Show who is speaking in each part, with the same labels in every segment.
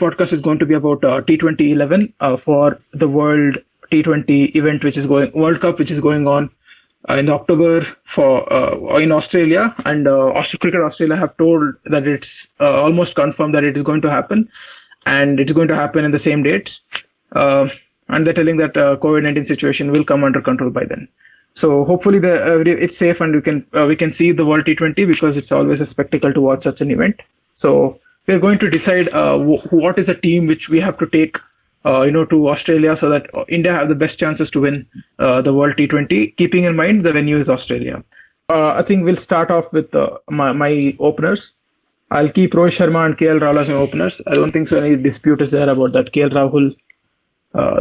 Speaker 1: podcast is going to be about T20 11 for the World T20 event, World Cup, which is going on in October in Australia. And Cricket Australia have told that it's almost confirmed that it is going to happen, and it's going to happen in the same dates. And they're telling that COVID-19 situation will come under control by then. So hopefully it's safe, and we can see the World T20, because it's always a spectacle to watch such an event. So we're going to decide what is a team which we have to take to Australia, so that India have the best chances to win the World T20, keeping in mind the venue is Australia. I think we'll start off with my openers. I'll keep Rohit Sharma and KL Rahul as my openers. I don't think so any dispute is there about that. KL Rahul,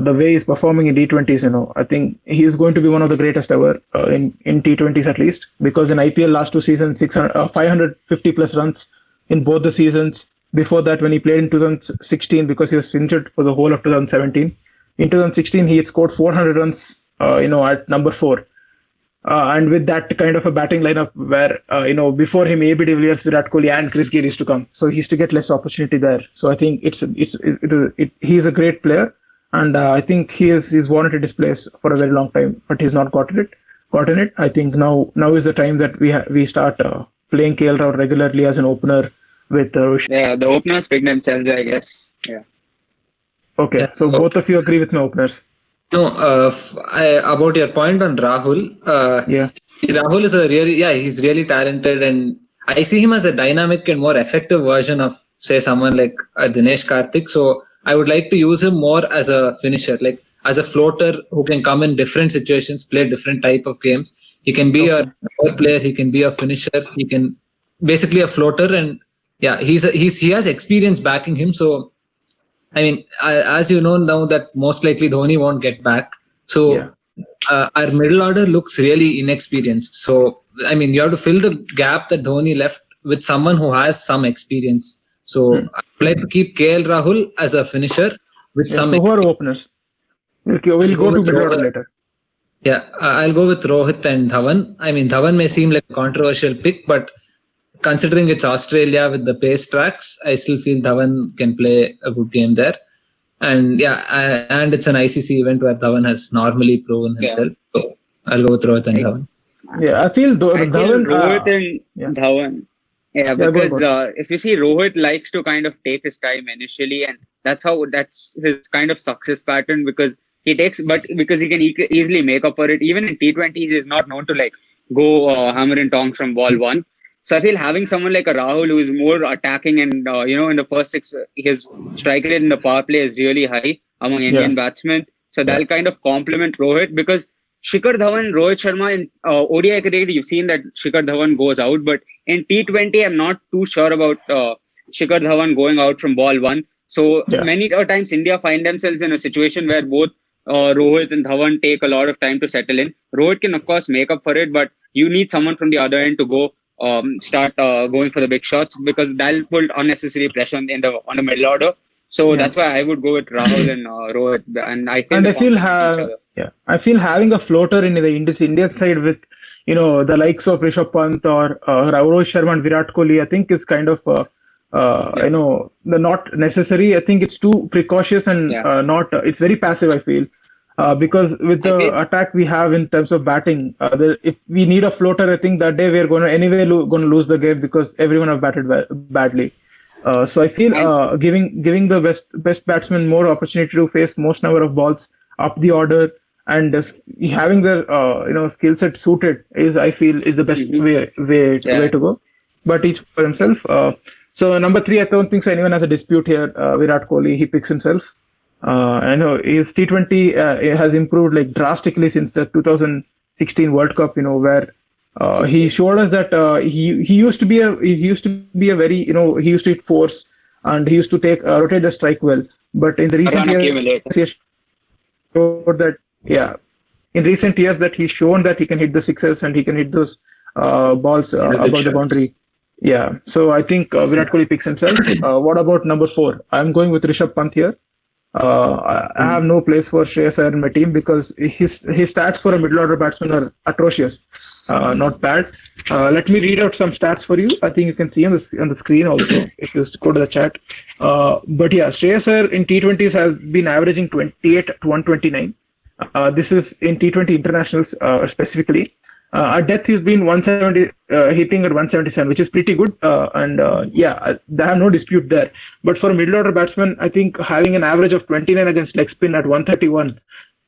Speaker 1: the way he's performing in T20s, I think he's going to be one of the greatest ever in T20s at least, because in IPL last two seasons, 550 plus runs in both the seasons. Before that, when he played in 2016, because he was injured for the whole of 2017, in 2016 he had scored 400 runs, at number 4. And with that kind of a batting lineup where, before him, AB de Villiers, Virat Kohli and Chris Gayle used to come. So he used to get less opportunity there. So I think he's a great player. And I think he's wanted his place for a very long time, but he's not gotten it. I think now is the time that we start playing KL Rahul regularly as an opener with
Speaker 2: Yeah, the openers pick themselves, I guess. Yeah.
Speaker 1: Okay, so both of you agree with my openers?
Speaker 3: No, about your point on Rahul. Rahul is he's really talented, and I see him as a dynamic and more effective version of, say, someone like Dinesh Karthik. So I would like to use him more as a finisher, like as a floater who can come in different situations, play different type of games. He can be a power player, he can be a finisher, he can basically a floater, and he has experience backing him. So, I mean, as you know now that most likely Dhoni won't get back. So our middle order looks really inexperienced. So, I mean, you have to fill the gap that Dhoni left with someone who has some experience. So I'd like to keep KL Rahul as a finisher with some.
Speaker 1: So who are openers? We'll go to middle order later.
Speaker 3: Yeah, I'll go with Rohit and Dhawan. I mean, Dhawan may seem like a controversial pick, but considering it's Australia with the pace tracks, I still feel Dhawan can play a good game there. And and it's an ICC event where Dhawan has normally proven himself. So I'll go with Rohit and Dhawan.
Speaker 1: Yeah, I feel
Speaker 2: Rohit and Dhawan. Yeah, because if you see, Rohit likes to kind of take his time initially, and that's his kind of success pattern, because he can easily make up for it. Even in T20s, he is not known to go hammer and tongs from ball 1. So I feel having someone like a Rahul who is more attacking, and in the first 6, his strike rate in the power play is really high among Indian batsmen. So that'll kind of complement Rohit, because Shikhar Dhawan, Rohit Sharma in ODI cricket, you've seen that Shikhar Dhawan goes out, but in T20, I'm not too sure about Shikhar Dhawan going out from ball 1. So many times India find themselves in a situation where both Rohit and Dhawan take a lot of time to settle in. Rohit can of course make up for it, but you need someone from the other end to go start going for the big shots, because that'll put unnecessary pressure on the middle order. So that's why I would go with Rahul and Rohit, and
Speaker 1: I feel having a floater in the Indian side with the likes of Rishabh Pant or Rohit Sharma and Virat Kohli, I think is kind of not necessary. I think it's too precautious and it's very passive, I feel. Because with the attack we have in terms of batting, if we need a floater, I think that day we're going to lose the game, because everyone have batted badly. So I feel giving the best batsman more opportunity to face most number of balls up the order, and having their skill set suited is the best way to go. But each for himself. So number 3, I don't think so anyone has a dispute here. Virat Kohli, he picks himself. I know his T20 has improved drastically since the 2016 World Cup. Where he showed us that he used to be a very he used to hit force, and he used to rotate the strike well. But in the recent years, he has showed that in recent years that he's shown that he can hit the sixes and he can hit those balls above the boundary. Yeah, so I think Virat Kohli picks himself. What about number 4? I'm going with Rishabh Pant here. I have no place for Shreyas Iyer in my team, because his stats for a middle order batsman are atrocious. not bad. Let me read out some stats for you. I think you can see on the screen also if you just go to the chat. But yeah, Shreyas Iyer in T20s has been averaging 28 to 129. This is in T20 internationals specifically. At death, he's been 170, hitting at 177, which is pretty good. Yeah, I have no dispute there. But for a middle order batsman, I think having an average of 29 against leg spin at 131,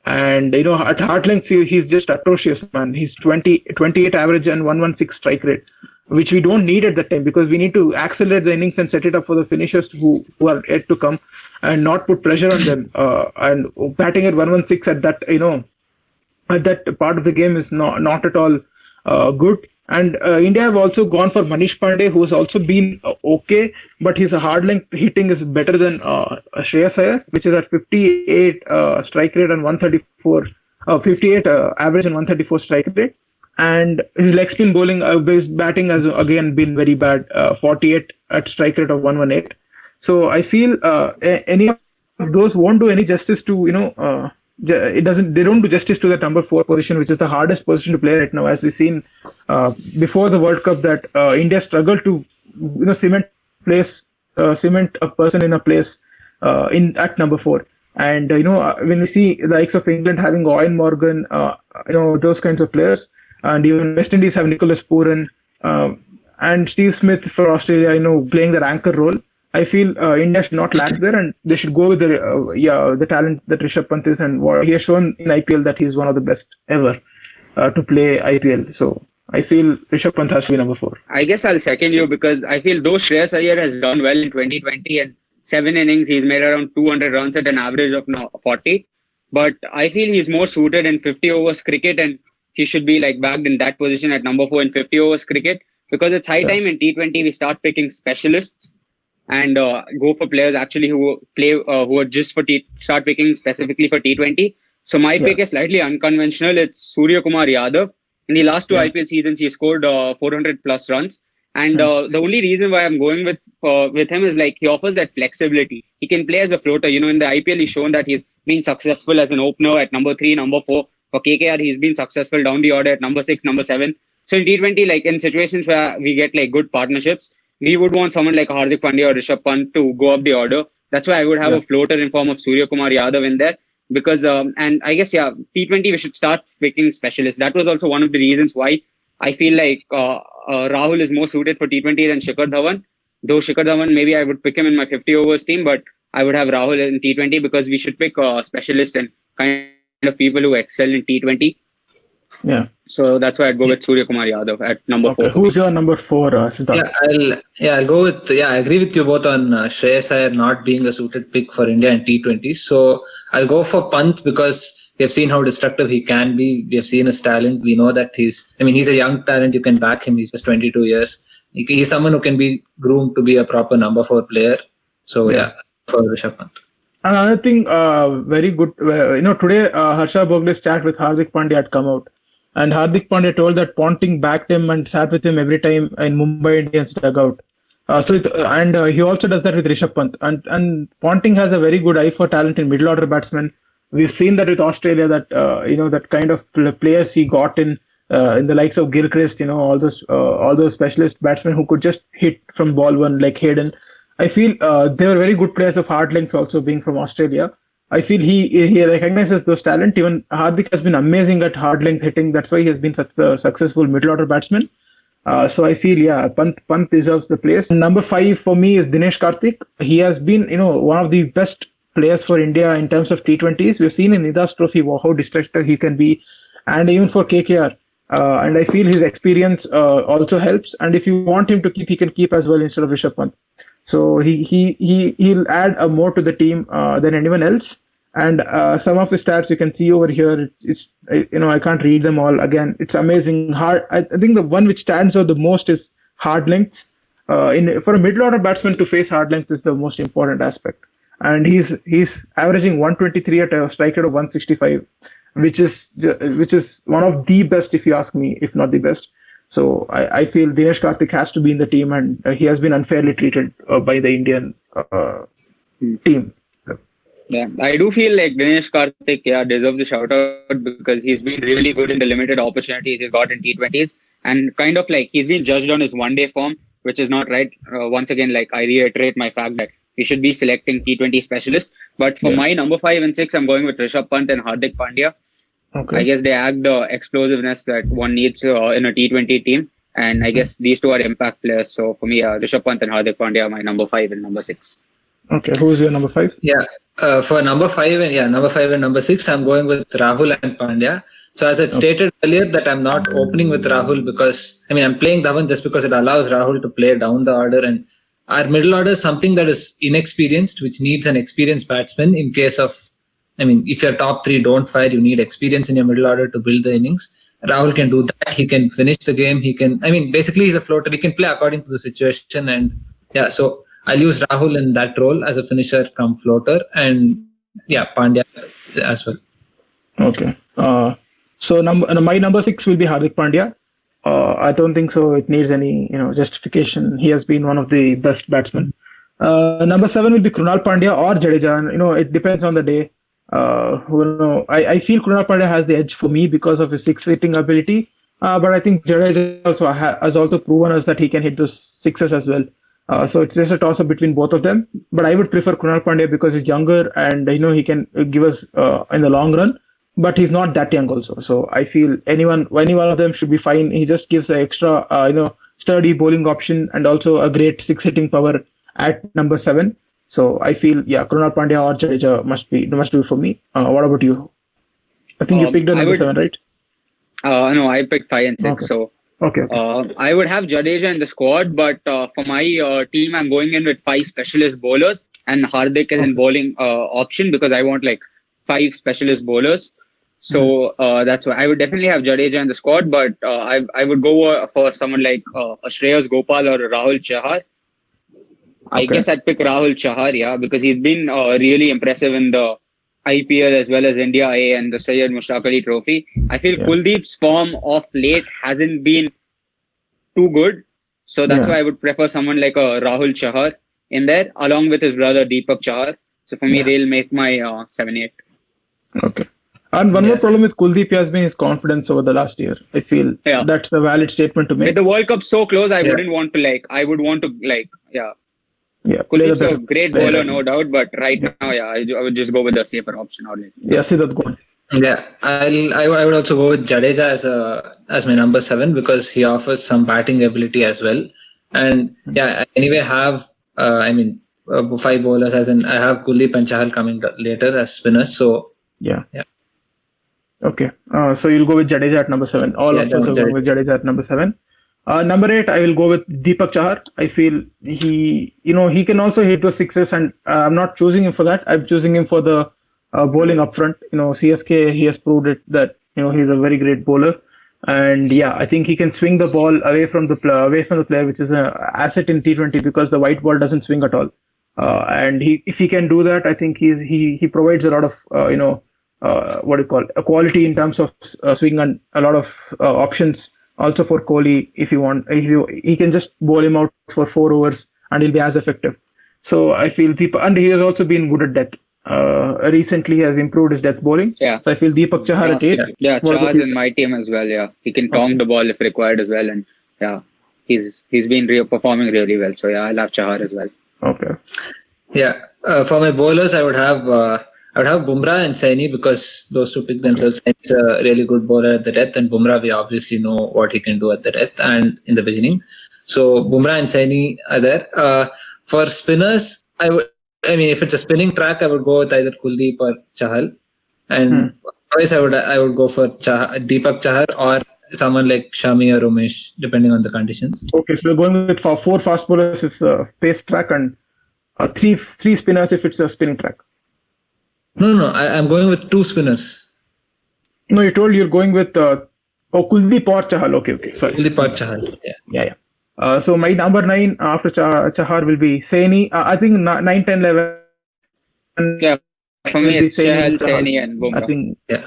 Speaker 1: and at hard length, he's just atrocious, man. He's 28 average and 116 strike rate, which we don't need at that time because we need to accelerate the innings and set it up for the finishers who are yet to come and not put pressure on them. And batting at 116 at that, that part of the game is not at all good. And India have also gone for Manish Pandey, who has also been okay, but his hard length hitting is better than Shreyas Iyer, which is at 58 strike rate and 134, 58 average and 134 strike rate. And his leg spin bowling, his batting has again been very bad, 48 at strike rate of 118. So I feel any of those won't do any justice to they don't do justice to the number 4 position, which is the hardest position to play right now. As we've seen before the World Cup, that India struggled to cement a person in a place at number 4. And when we see the likes of England having Owen Morgan, those kinds of players, and even West Indies have Nicholas Pooran and Steve Smith for Australia, playing their anchor role. I feel India should not lack there, and they should go with the talent that Rishabh Pant is, and what he has shown in IPL that he's one of the best ever to play IPL. So I feel Rishabh Pant has to be number 4.
Speaker 2: I guess I'll second you because I feel though Shreyas Iyer has done well in 2020 and 7 innings, he's made around 200 runs at an average of 40. But I feel he's more suited in 50 overs cricket, and he should be bagged in that position at number 4 in 50 overs cricket, because it's high time in T20 we start picking specialists and go for players actually who play who are just start picking specifically for T20. So my pick is slightly unconventional. It's Surya Kumar Yadav. In the last 2 IPL seasons, he scored 400 plus runs. And the only reason why I'm going with him is he offers that flexibility. He can play as a floater. In the IPL, he's shown that he's been successful as an opener at number 3, number 4. For KKR, he's been successful down the order at number 6, number 7. So in T20, in situations where we get good partnerships, we would want someone like Hardik Pandya or Rishabh Pant to go up the order. That's why I would have a floater in form of Surya Kumar Yadav in there. Because, and I guess, T20, we should start picking specialists. That was also one of the reasons why I feel Rahul is more suited for T20 than Shikhar Dhawan. Though Shikhar Dhawan, maybe I would pick him in my 50 overs team, but I would have Rahul in T20 because we should pick specialists and kind of people who excel in T20.
Speaker 1: Yeah.
Speaker 2: So that's why I'd go with Surya Kumar Yadav at number 4.
Speaker 1: Who's your number 4, Siddharth?
Speaker 3: I'll go with, I agree with you both on Shreyas Iyer not being a suited pick for India in T20. So I'll go for Pant because we have seen how destructive he can be. We have seen his talent. We know that he's a young talent. You can back him. He's just 22 years. He's someone who can be groomed to be a proper number 4 player. So for Rishabh Pant.
Speaker 1: Another thing, very good. Today Harsha Bhogle's chat with Hardik Pandya had come out. And Hardik Pandya told that Ponting backed him and sat with him every time in Mumbai Indians dugout. He also does that with Rishabh Pant. And Ponting has a very good eye for talent in middle order batsmen. We've seen that with Australia, that that kind of players he got in the likes of Gilchrist, all those specialist batsmen who could just hit from ball one like Hayden. I feel they were very good players of hard lengths also, being from Australia. I feel he recognizes those talent. Even Hardik has been amazing at hard length hitting. That's why he has been such a successful middle order batsman. So I feel Pant deserves the place. Number 5 for me is Dinesh Karthik. He has been one of the best players for India in terms of T20s. We've seen in Nidas Trophy how destructive he can be, and even for KKR. And I feel his experience also helps. And if you want him to keep, he can keep as well instead of Rishabh Pant. So he'll add more to the team than anyone else. And some of his stats you can see over here. It's I can't read them all. Again, it's amazing. I think the one which stands out the most is hard lengths. For a middle order batsman to face hard length is the most important aspect. And he's averaging 123 at a strike rate of 165, which is one of the best, if you ask me, if not the best. So I feel Dinesh Karthik has to be in the team, and he has been unfairly treated by the Indian team.
Speaker 2: Yeah, I do feel like Dinesh Karthik, deserves a shout out because he's been really good in the limited opportunities he's got in T20s, and kind of like he's been judged on his one-day form, which is not right. Once again, like I reiterate my fact that we should be selecting T20 specialists. But for my number 5 and 6, I'm going with Rishabh Pant and Hardik Pandya.
Speaker 1: Okay.
Speaker 2: I guess they add the explosiveness that one needs in a T20 team, and I guess these two are impact players. So for me, Rishabh Pant and Hardik Pandya are my number 5 and number 6.
Speaker 1: Okay, who's your number 5?
Speaker 3: Yeah, for number 5 and number 6, I'm going with Rahul and Pandya. So as I stated earlier, that I'm not opening with Rahul because I'm playing Dhawan just because it allows Rahul to play down the order, and our middle order is something that is inexperienced, which needs an experienced batsman. In case of, if your top 3 don't fire, you need experience in your middle order to build the innings. Rahul can do that. He can finish the game. He can, basically he's a floater. He can play according to the situation, and so I'll use Rahul in that role as a finisher come floater, and Pandya as well.
Speaker 1: Okay. So my number 6 will be Hardik Pandya. I don't think so it needs any justification. He has been one of the best batsmen. Number 7 will be Krunal Pandya or Jadeja. It depends on the day. I feel Krunal Pandya has the edge for me because of his 6-hitting ability. But I think Jadeja also has also proven us that he can hit those sixes as well. So it's just a toss-up between both of them. But I would prefer Krunal Pandya because he's younger and he can give us in the long run. But he's not that young also. So I feel any one of them should be fine. He just gives an extra sturdy bowling option and also a great 6-hitting power at number 7. So I feel Krunal Pandya or Jadeja must do for me. What about you? I think you picked number 7, right?
Speaker 2: No, I picked 5 and 6.
Speaker 1: Okay.
Speaker 2: So
Speaker 1: okay.
Speaker 2: I would have Jadeja in the squad, but for my team, I'm going in with 5 specialist bowlers, and Hardik is in bowling option because I want like 5 specialist bowlers. So that's why I would definitely have Jadeja in the squad, but I would go for someone like Shreyas Gopal or Rahul Chahar. I guess I'd pick Rahul Chahar, because he's been really impressive in the IPL as well as India A and the Syed Mushtaq Ali Trophy. I feel Kuldeep's form of late hasn't been too good, so that's why I would prefer someone like Rahul Chahar in there, along with his brother Deepak Chahar. So for me, they'll make my 7-8.
Speaker 1: Okay. And one more problem with Kuldeep has been his confidence over the last year. I feel that's a valid statement to make.
Speaker 2: With the World Cup so close, I would want to Kuldeep's a great bowler, no doubt, but right now, I would just go with the safer option.
Speaker 1: Siddharth, go on.
Speaker 3: Yeah, I would also go with Jadeja as my number 7 because he offers some batting ability as well. And I anyway have 5 bowlers, as in I have Kuldeep and Chahal coming later as spinners. So
Speaker 1: okay. So you'll go with Jadeja at number 7. All of us are going with Jadeja at number 7. Number 8, I will go with Deepak Chahar. I feel he can also hit those sixes, and I'm not choosing him for that. I'm choosing him for the bowling up front. CSK, he has proved it that he's a very great bowler, and I think he can swing the ball away from the player, which is an asset in T20 because the white ball doesn't swing at all. And if he can do that, I think he provides a lot of a quality in terms of swing and a lot of options. Also for Kohli, he can just bowl him out for 4 overs and he'll be as effective. So I feel and he has also been good at death. Recently he has improved his death bowling.
Speaker 2: Yeah.
Speaker 1: So I feel Deepak Chahar at 8.
Speaker 2: Yeah, Chahar's in my team as well. Yeah, he can tong the ball if required as well, and he's been performing really well. So I'll have Chahar as well.
Speaker 1: Okay.
Speaker 3: Yeah, for my bowlers, I would have Bumrah and Saini because those two pick themselves. Saini's a really good bowler at the death, and Bumrah, we obviously know what he can do at the death and in the beginning. So Bumrah and Saini are there. For spinners, if it's a spinning track, I would go with either Kuldeep or Chahal. And otherwise, I would go for Deepak Chahar or someone like Shami or Umesh, depending on the conditions.
Speaker 1: Okay, so we're going with 4 fast bowlers if it's a pace track and 3 spinners if it's a spinning track.
Speaker 3: No, I'm going with 2 spinners.
Speaker 1: No, you told you're going with Kuldeep or Chahal. Okay. Sorry.
Speaker 3: Kuldeep or Chahal.
Speaker 1: Yeah. So my number 9 after Chahar will be Saini. I think 9, 10, 11.
Speaker 2: Yeah, for me it's Chahal, Saini, and Bumrah.
Speaker 1: I think. Yeah.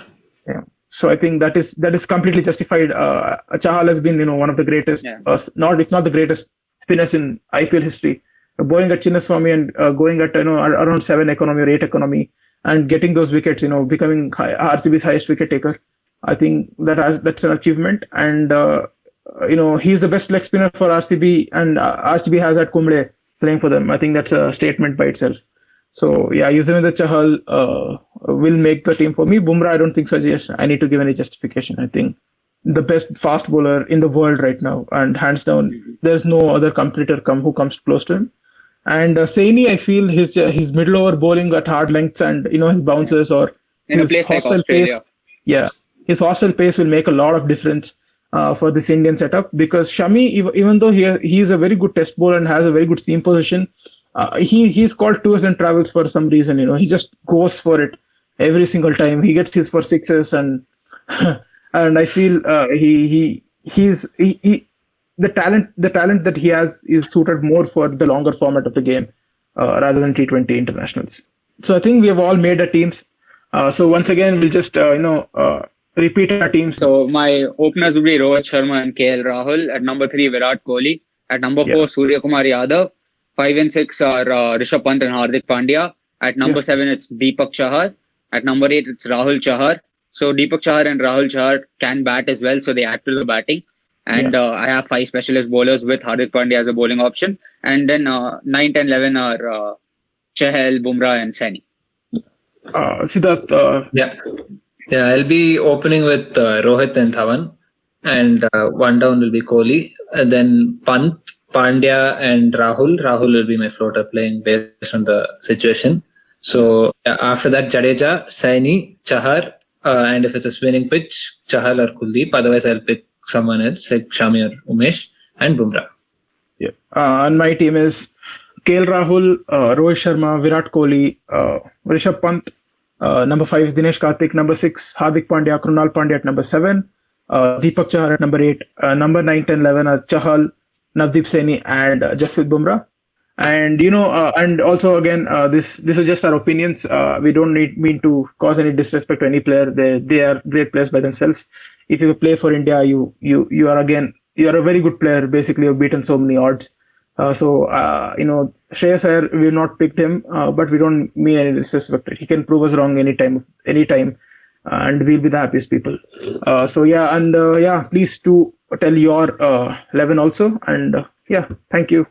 Speaker 1: So I think that is completely justified. Chahal has been one of the greatest, if not the greatest spinners in IPL history. Bowling at Chinnaswamy and going at around 7 economy or 8 economy. and getting those wickets, becoming RCB's highest wicket taker. I think that's an achievement. And, he's the best leg spinner for RCB, and RCB has had Kumble playing for them. I think that's a statement by itself. So, yeah, Yuzvendra Chahal will make the team for me. Bumrah, I don't think so. I need to give any justification. I think the best fast bowler in the world right now, and hands down, there's no other competitor who comes close to him. And Saini, I feel his middle over bowling at hard lengths and his bounces or
Speaker 2: in a place like Australia.
Speaker 1: Pace, his hostile pace will make a lot of difference for this Indian setup, because Shami, even though he is a very good test bowler and has a very good seam position, he's called tours and travels for some reason. He just goes for it every single time. He gets his for sixes, and and I feel he's the talent that he has is suited more for the longer format of the game rather than T20 internationals. So I think we have all made our teams. So once again, we'll just repeat our teams.
Speaker 2: So my openers would be Rohit Sharma and KL Rahul. At number 3, Virat Kohli. At number 4, Surya Kumar Yadav. 5 and 6 are Rishabh Pant and Hardik Pandya. At number 7, it's Deepak Chahar. At number 8, it's Rahul Chahar. So Deepak Chahar and Rahul Chahar can bat as well, so they add to the batting. And I have 5 specialist bowlers with Hardik Pandya as a bowling option. And then 9, 10, 11 are Chahal, Bumrah and Saini.
Speaker 1: Siddharth.
Speaker 3: Yeah, I'll be opening with Rohit and Dhawan. And one down will be Kohli. And then Pant, Pandya and Rahul. Rahul will be my floater playing based on the situation. So after that, Jadeja, Saini, Chahar. And if it's a spinning pitch, Chahal or Kuldeep. Otherwise, I'll pick someone else like Shami or Umesh and Bumrah.
Speaker 1: Yeah. And my team is KL Rahul, Rohit Sharma, Virat Kohli, Rishabh Pant. Number 5 is Dinesh Karthik. Number 6, Hardik Pandya, Krunal Pandya at number 7. Deepak Chahar at number 8. Number 9, 10, 11 are Chahal, Navdeep Saini and Jasprit Bumrah. And and also again, this is just our opinions. We don't mean to cause any disrespect to any player. They are great players by themselves. If you play for India, you are a very good player. Basically, you've beaten so many odds. Shreyas Iyer, we've not picked him, but we don't mean any disrespect. He can prove us wrong anytime, and we'll be the happiest people. Please do tell your 11 also, and thank you.